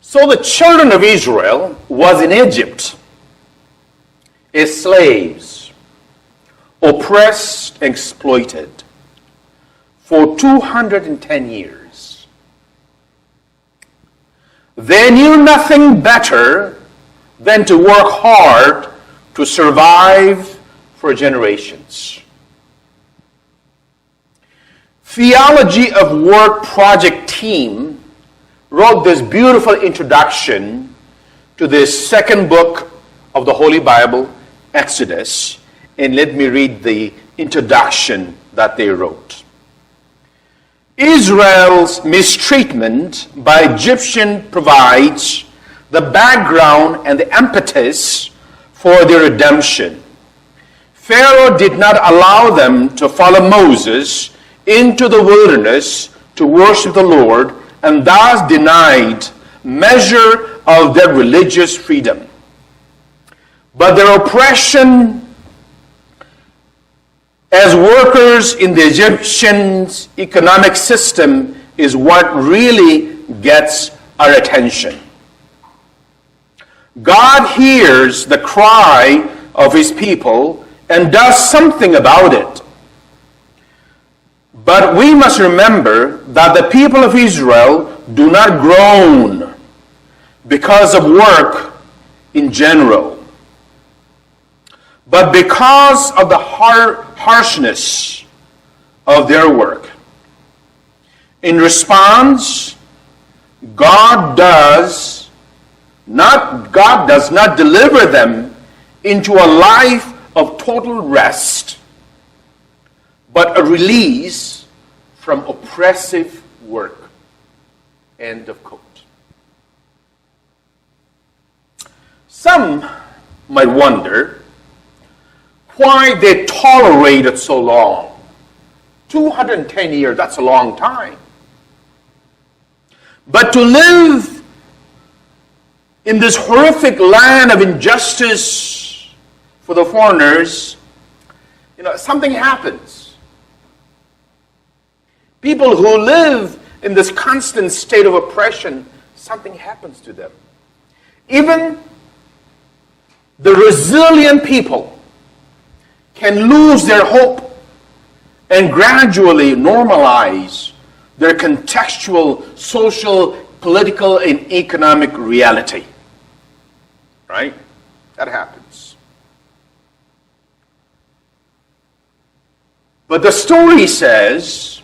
So the children of Israel was in Egypt as slaves, oppressed, exploited for 210 years. They knew nothing better than to work hard to survive for generations. Theology of Work project team wrote this beautiful introduction to this second book of the Holy Bible, Exodus, and let me read the introduction that they wrote. Israel's mistreatment by Egyptians provides the background and the impetus for their redemption. Pharaoh did not allow them to follow Moses into the wilderness to worship the Lord, and thus denied measure of their religious freedom. But their oppression as workers in the Egyptian economic system is what really gets our attention. God hears the cry of his people and does something about it. But we must remember that the people of Israel do not groan because of work in general, but because of the harshness of their work. In response, God does not deliver them into a life of total rest, but a release from oppressive work. End of quote. Some might wonder why they tolerated so long. 210 years, that's a long time. But to live in this horrific land of injustice for the foreigners, something happens. People who live in this constant state of oppression, something happens to them. Even the resilient people can lose their hope and gradually normalize their contextual, social, political, and economic reality. Right? That happens. But the story says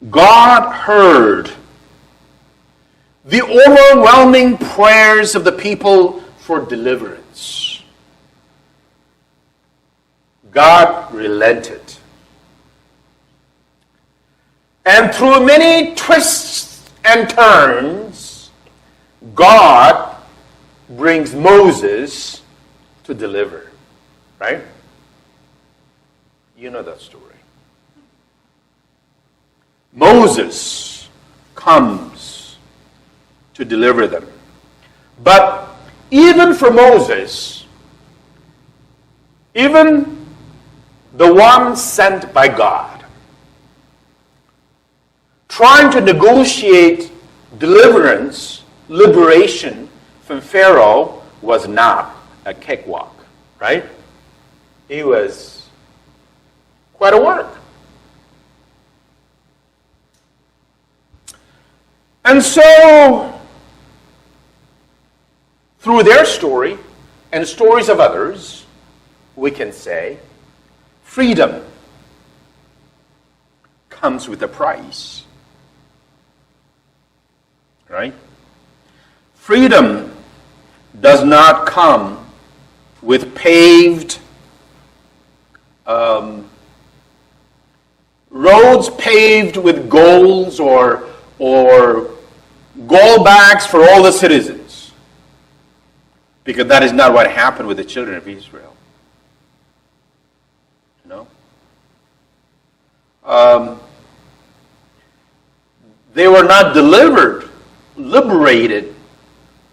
God heard the overwhelming prayers of the people for deliverance. God relented. And through many twists and turns, God brings Moses to deliver. Right? You know that story. Moses comes to deliver them. But even for Moses, even the one sent by God, trying to negotiate deliverance, liberation from Pharaoh was not a cakewalk, right? It was quite a work. And so, through their story and stories of others, we can say, freedom comes with a price. Right? Freedom does not come with paved roads paved with golds or gold bags for all the citizens. Because that is not what happened with the children of Israel. They were not liberated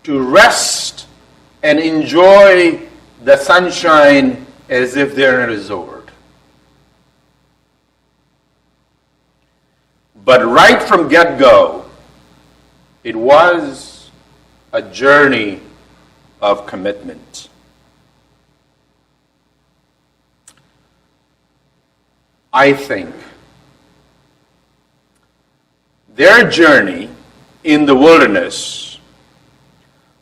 to rest and enjoy the sunshine as if they're in a resort. But right from get-go, It was a journey of commitment. I think their journey in the wilderness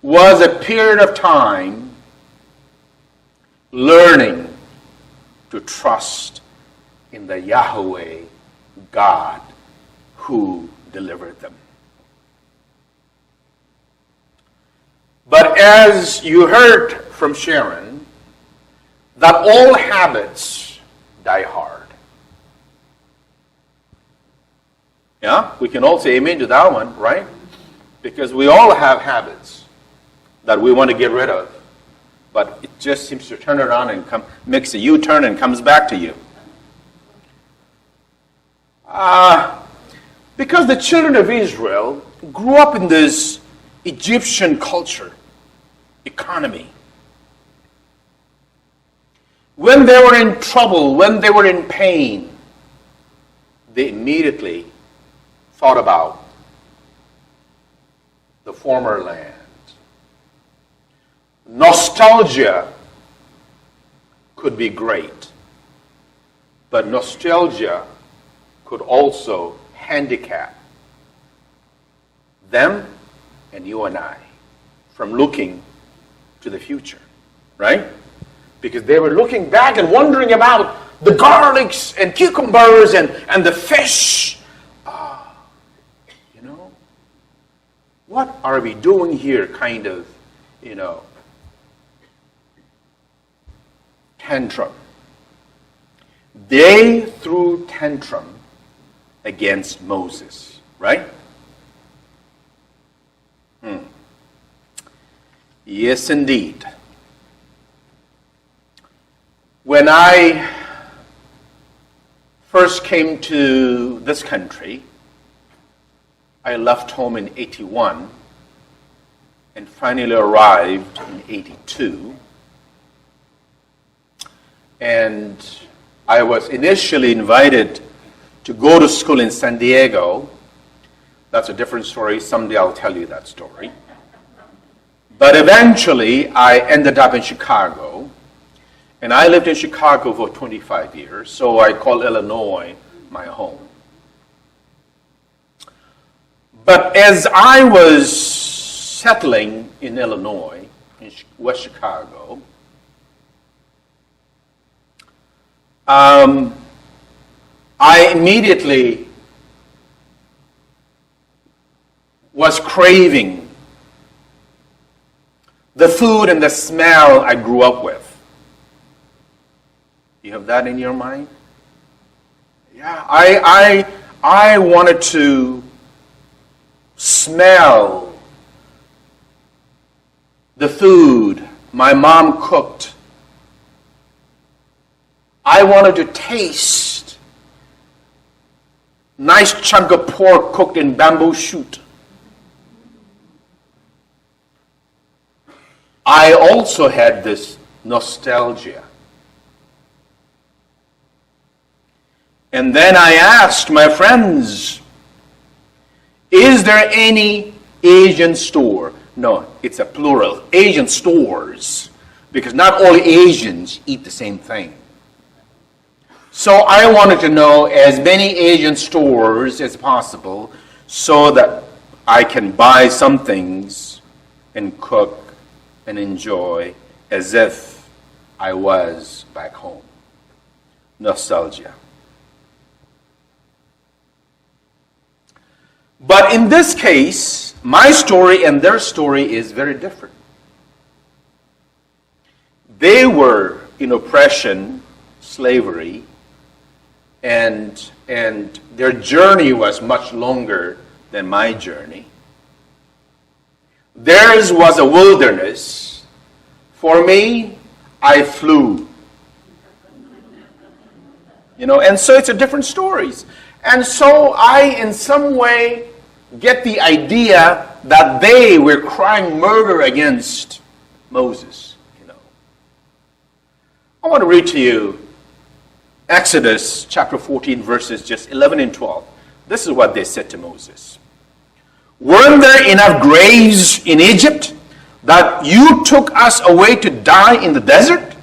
was a period of time learning to trust in the Yahweh God who delivered them. But as you heard from Sharon, that all habits die hard. Yeah, we can all say amen to that one, right? Because we all have habits that we want to get rid of, but it just seems to turn around and makes a U-turn and comes back to you. Because the children of Israel grew up in this Egyptian culture, economy. When they were in trouble, when they were in pain, they immediately thought about the former land. Nostalgia could be great, but nostalgia could also handicap them and you and I from looking to the future, right? Because they were looking back and wondering about the garlics and cucumbers and the fish. What are we doing here, kind of, tantrum. They threw tantrum against Moses, right? Yes, indeed. When I first came to this country, I left home in 81 and finally arrived in 82. And I was initially invited to go to school in San Diego. That's a different story. Someday I'll tell you that story. But eventually I ended up in Chicago. And I lived in Chicago for 25 years, so I call Illinois my home. But as I was settling in Illinois, in West Chicago, I immediately was craving the food and the smell I grew up with. You have that in your mind? Yeah, I wanted to smell the food my mom cooked. I wanted to taste nice chunk of pork cooked in bamboo shoot. I also had this nostalgia. And then I asked my friends, is there any Asian store? No, it's a plural, Asian stores, because not all Asians eat the same thing. So I wanted to know as many Asian stores as possible so that I can buy some things and cook and enjoy as if I was back home. Nostalgia. But in this case, my story and their story is very different. They were in oppression, slavery, and their journey was much longer than my journey. Theirs was a wilderness. For me, I flew. And so it's a different stories. And so I, in some way, get the idea that they were crying murder against Moses. I want to read to you Exodus chapter 14, verses just 11 and 12. This is what they said to Moses. Weren't there enough graves in Egypt that you took us away to die in the desert?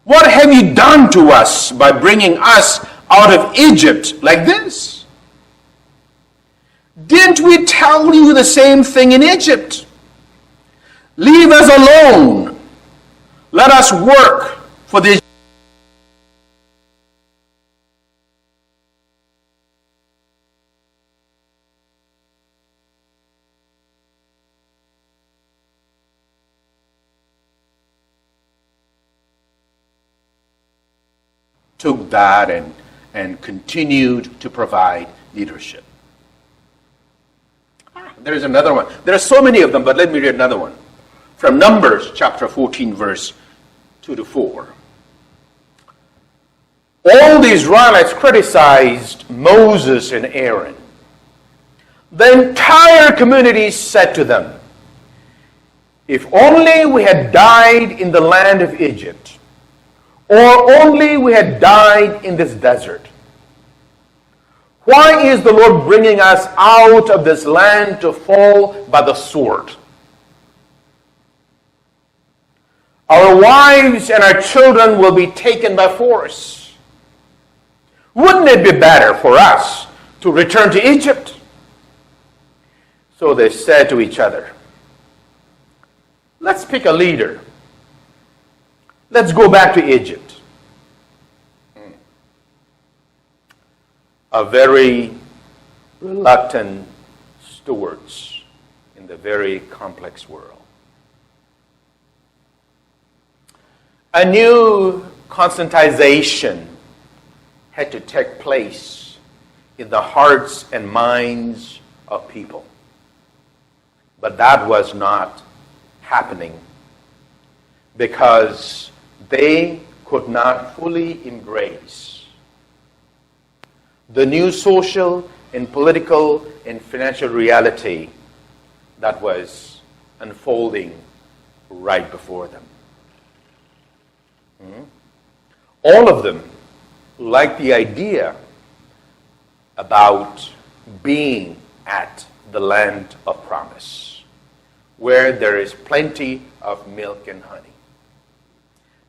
What have you done to us by bringing us out of Egypt like this? Didn't we tell you the same thing in Egypt? Leave us alone. Let us work for the took that and continued to provide leadership. There is another one. There are so many of them, but let me read another one. From Numbers chapter 14, verse 2 to 4. All the Israelites criticized Moses and Aaron. The entire community said to them, if only we had died in the land of Egypt, or only we had died in this desert. Why is the Lord bringing us out of this land to fall by the sword? Our wives and our children will be taken by force. Wouldn't it be better for us to return to Egypt? So they said to each other, let's pick a leader. Let's go back to Egypt. A very reluctant stewards in the very complex world. A new conscientization had to take place in the hearts and minds of people. But that was not happening because they could not fully embrace the new social and political and financial reality that was unfolding right before them. All of them liked the idea about being at the land of promise, where there is plenty of milk and honey.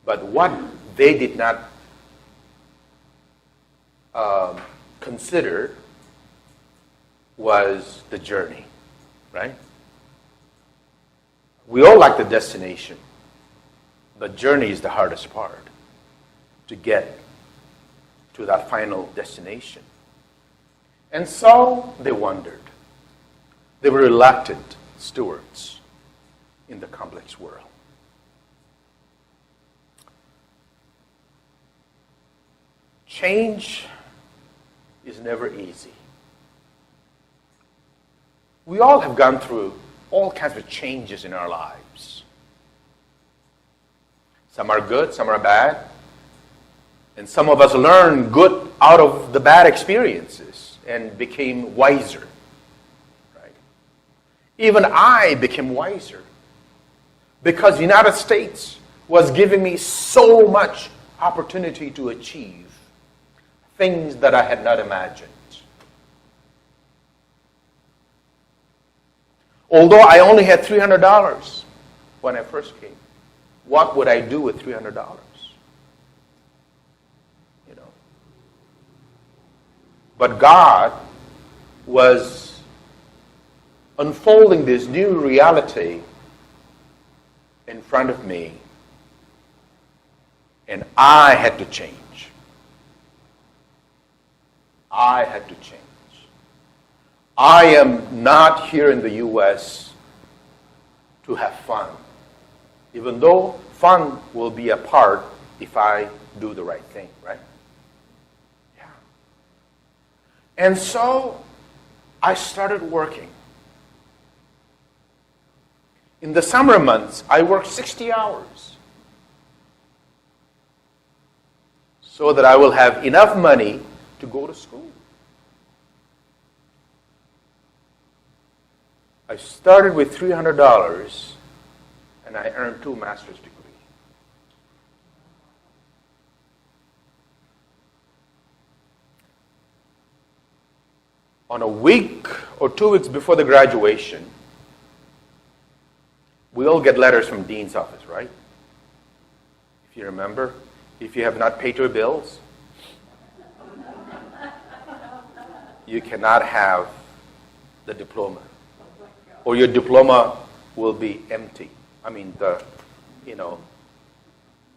But what they did not consider was the journey, right? We all like the destination. The journey is the hardest part to get to that final destination. And so they wandered. They were reluctant stewards in the complex world. Change is never easy. We all have gone through all kinds of changes in our lives. Some are good, some are bad. And some of us learned good out of the bad experiences and became wiser. Right? Even I became wiser because the United States was giving me so much opportunity to achieve things that I had not imagined. Although I only had $300 when I first came, what would I do with $300? You know. But God was unfolding this new reality in front of me, and I had to change. I had to change. I am not here in the U.S. to have fun, even though fun will be a part if I do the right thing, right? Yeah. And so I started working. In the summer months, I worked 60 hours so that I will have enough money to go to school. I started with $300 and I earned 2 master's degrees. On a week or 2 weeks before the graduation, we all get letters from dean's office, right? If you remember, if you have not paid your bills, you cannot have the diploma, or your diploma will be empty. I mean, the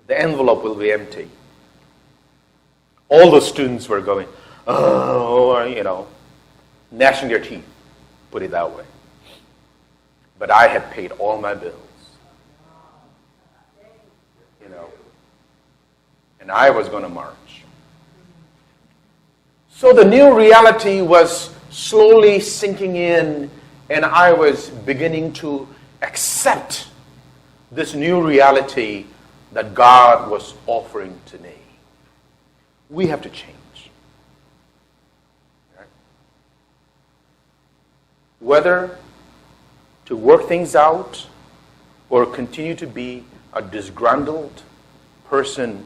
envelope will be empty. All the students were going, gnashing their teeth, put it that way. But I had paid all my bills, and I was going to march. So the new reality was slowly sinking in, and I was beginning to accept this new reality that God was offering to me. We have to change. Right? Whether to work things out or continue to be a disgruntled person,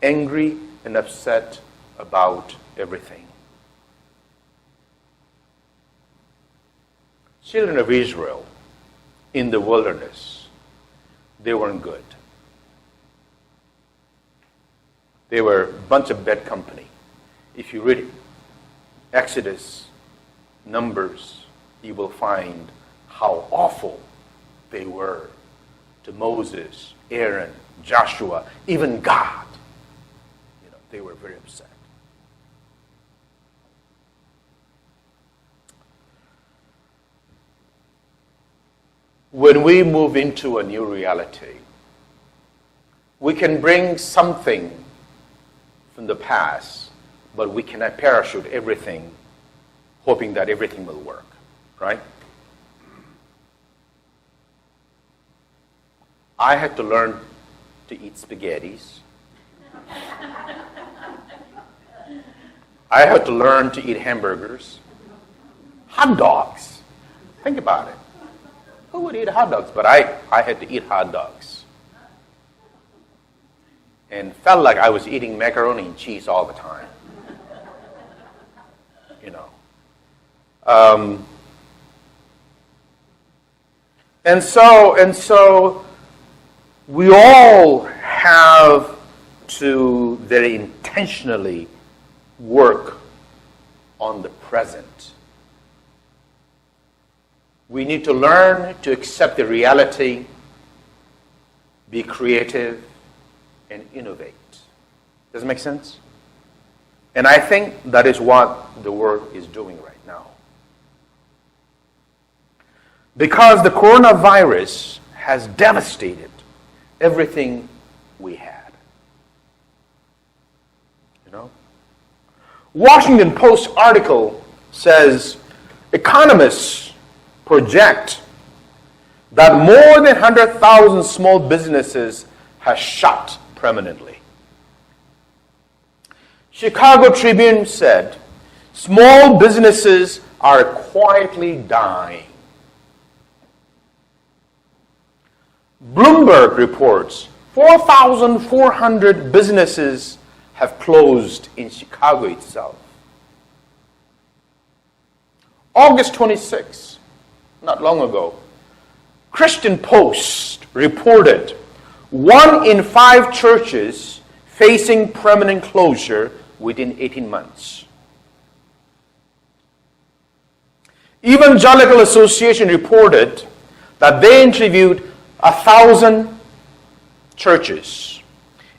angry and upset about everything. Children of Israel in the wilderness, they weren't good. They were a bunch of bad company. If you read Exodus, Numbers, you will find how awful they were to Moses, Aaron, Joshua, even God. They were very upset. When we move into a new reality, we can bring something from the past, but we cannot parachute everything, hoping that everything will work, right? I had to learn to eat spaghettis. I had to learn to eat hamburgers. Hot dogs. Think about it. Who would eat hot dogs? But I had to eat hot dogs. And felt like I was eating macaroni and cheese all the time. And so we all have to very intentionally work on the present. We need to learn to accept the reality, be creative, and innovate. Does it make sense? And I think that is what the world is doing right now. Because the coronavirus has devastated everything we had. Washington Post article says economists project that more than 100,000 small businesses have shut permanently. Chicago Tribune said small businesses are quietly dying. Bloomberg reports 4,400 businesses have closed in Chicago itself. August 26, not long ago, Christian Post reported 1 in 5 churches facing permanent closure within 18 months. Evangelical Association reported that they interviewed 1,000 churches,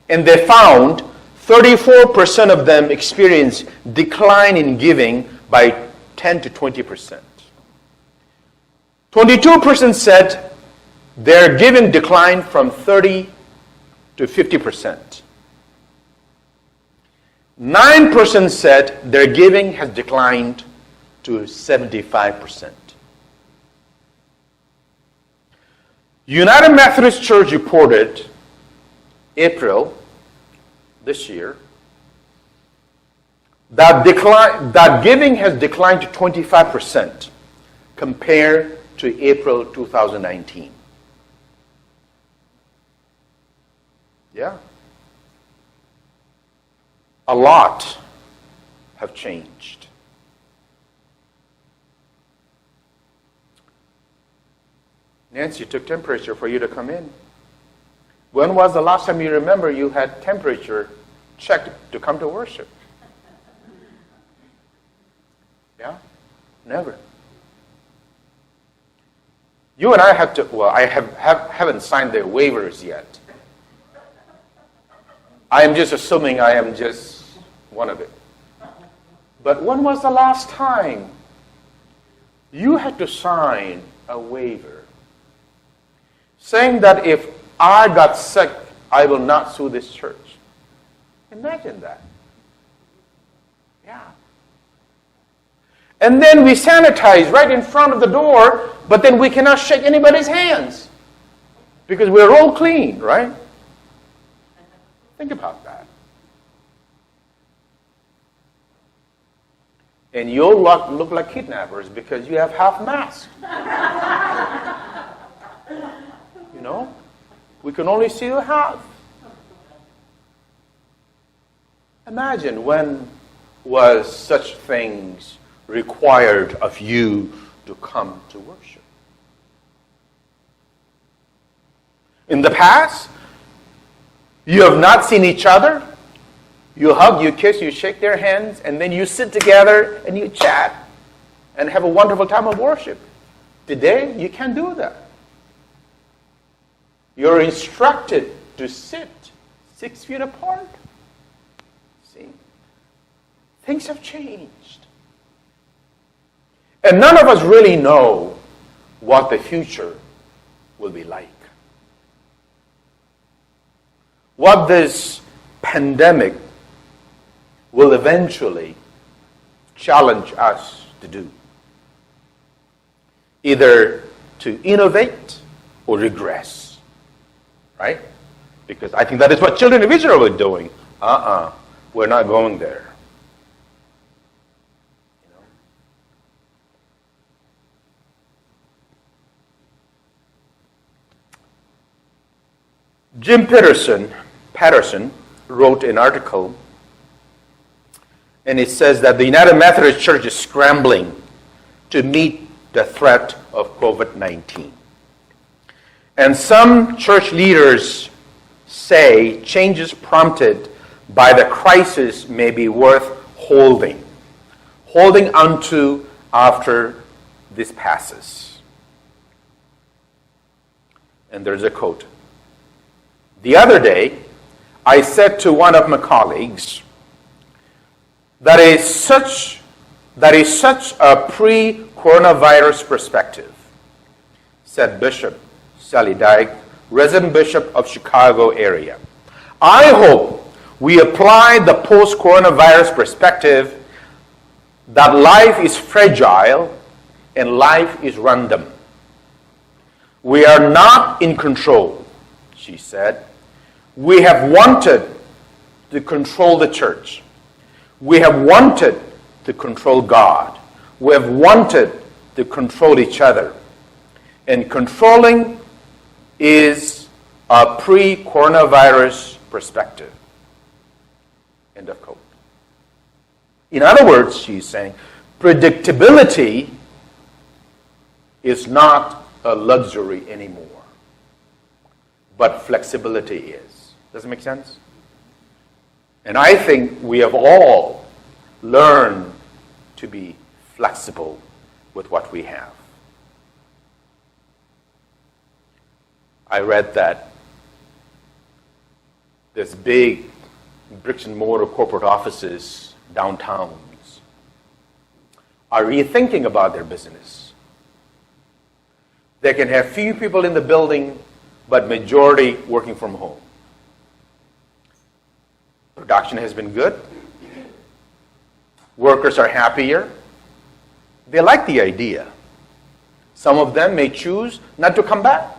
and they found 34% of them experienced decline in giving by 10 to 20%. 22% said their giving declined from 30 to 50%. 9% said their giving has declined to 75%. United Methodist Church reported April this year that giving has declined to 25% compared to April 2019. Yeah. A lot have changed. Nancy took temperature for you to come in. When was the last time you remember you had temperature checked to come to worship? Yeah? Never. You and I have to, well, I haven't signed their waivers yet. I am just assuming I am just one of it. But when was the last time you had to sign a waiver saying that if I got sick, I will not sue this church? Imagine that. Yeah. And then we sanitize right in front of the door, but then we cannot shake anybody's hands because we're all clean, right? Think about that. And you'll look like kidnappers because you have half mask. You know? We can only see you half. Imagine when was such things required of you to come to worship. In the past, you have not seen each other. You hug, you kiss, you shake their hands, and then you sit together and you chat and have a wonderful time of worship. Today, you can't do that. You're instructed to sit 6 feet apart. See? Things have changed. And none of us really know what the future will be like. What this pandemic will eventually challenge us to do. Either to innovate or regress. Right? Because I think that is what children of Israel were doing. We're not going there. You know? Jim Patterson wrote an article, and it says that the United Methodist Church is scrambling to meet the threat of COVID-19. And some church leaders say changes prompted by the crisis may be worth holding onto after this passes. And there's a quote. The other day, I said to one of my colleagues, that is such a pre-coronavirus perspective, said Bishop Sally Dyke, resident bishop of Chicago area. I hope we apply the post-coronavirus perspective that life is fragile and life is random. We are not in control, she said. We have wanted to control the church. We have wanted to control God. We have wanted to control each other. And controlling is a pre-coronavirus perspective. End of quote. In other words, she's saying, predictability is not a luxury anymore, but flexibility is. Does it make sense? And I think we have all learned to be flexible with what we have. I read that there's big bricks and mortar corporate offices, downtowns, are rethinking about their business. They can have few people in the building, but majority working from home. Production has been good. Workers are happier. They like the idea. Some of them may choose not to come back.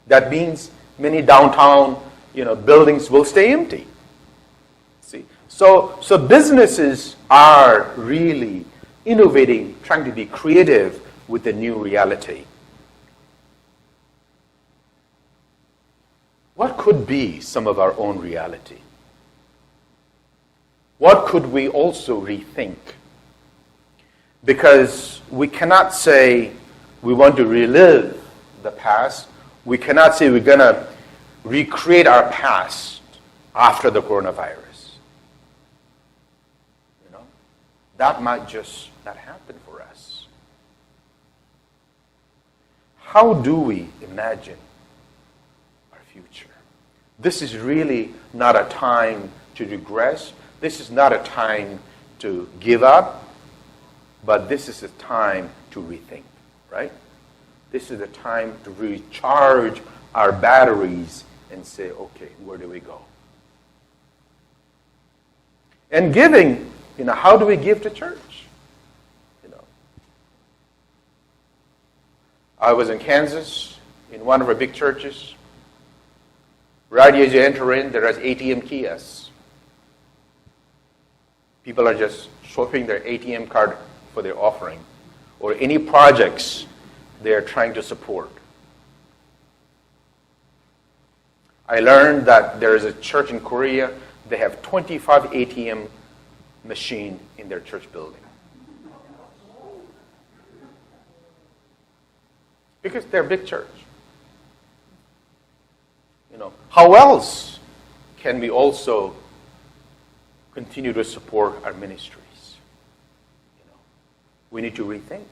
That means many downtown, buildings will stay empty. See, so businesses are really innovating, trying to be creative with the new reality. What could be some of our own reality? What could we also rethink? Because we cannot say we want to relive the past, we cannot say we're going to recreate our past after the coronavirus. You know, that might just not happen for us. How do we imagine our future? This is really not a time to regress. This is not a time to give up, but this is a time to rethink, right? This is a time to recharge our batteries and say, okay, where do we go? And giving, how do we give to church? I was in Kansas, in one of our big churches. Right as you enter in, there is ATM kiosks. People are just swapping their ATM card for their offering or any projects they're trying to support. I learned that there is a church in Korea, they have 25 ATM machines in their church building. Because they're a big church. How else can we also continue to support our ministries? We need to rethink.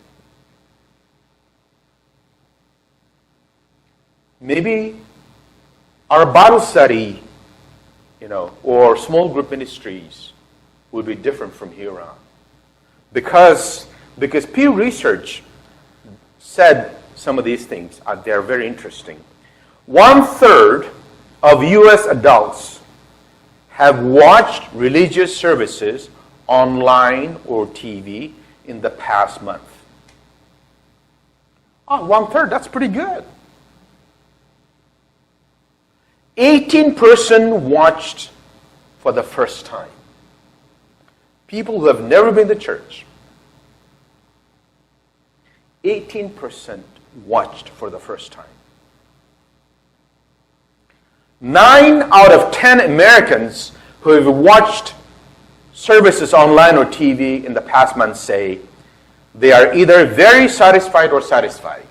Maybe our Bible study, or small group ministries will be different from here on. Because Pew Research said some of these things. They're very interesting. 1/3 of U.S. adults have watched religious services online or TV in the past month. 1/3, that's pretty good. 18% watched for the first time. People who have never been to church. 18% watched for the first time. 9 out of 10 Americans who have watched services online or TV in the past month say they are either very satisfied or satisfied.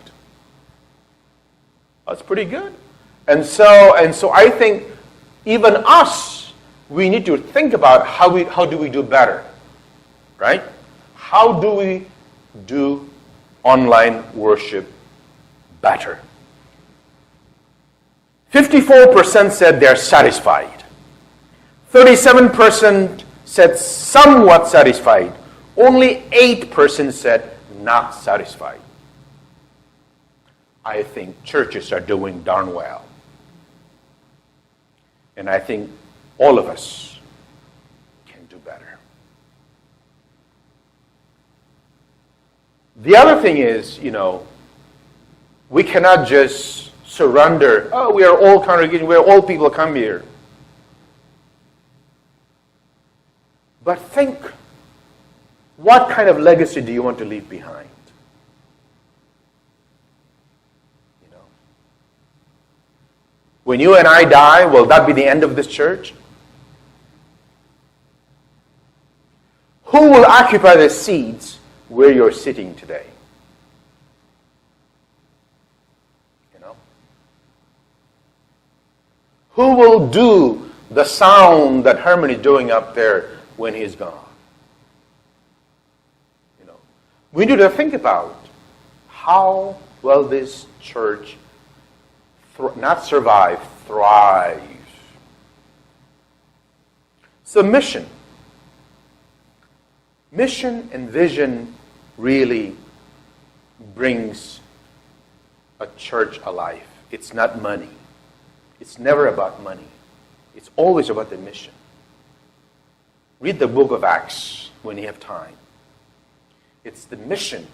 That's pretty good. And so I think even us, we need to think about how do we do better, right? How do we do online worship better? 54% said they're satisfied. 37% said somewhat satisfied. Only 8% said not satisfied. I think churches are doing darn well. And I think all of us can do better. The other thing is, we cannot just surrender. Oh, we are all congregation, we are all people come here. But think, what kind of legacy do you want to leave behind? When you and I die, will that be the end of this church? Who will occupy the seats where you're sitting today? Who will do the sound that Herman is doing up there when he's gone? We need to think about how will this church not survive, thrive. So mission and vision really brings a church alive. It's not money. It's never about money. It's always about the mission. Read the book of Acts when you have time. It's the mission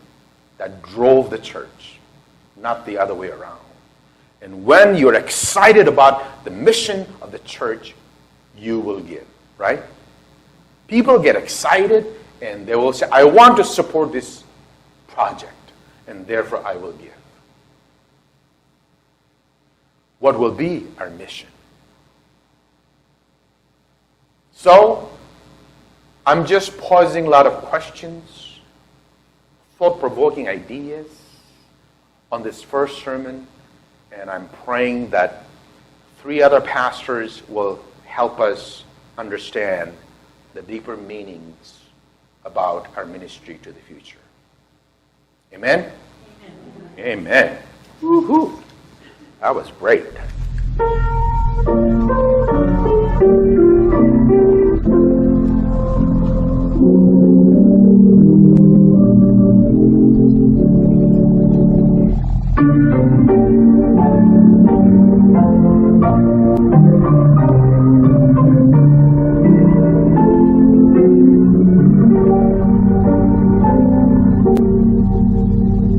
that drove the church, not the other way around. And when you're excited about the mission of the church, you will give, right? People get excited and they will say, I want to support this project, and therefore I will give. What will be our mission? So, I'm just posing a lot of questions, thought-provoking ideas on this first sermon And I'm praying that 3 other pastors will help us understand the deeper meanings about our ministry to the future. Amen? Amen. Amen. Woo-hoo. That was great.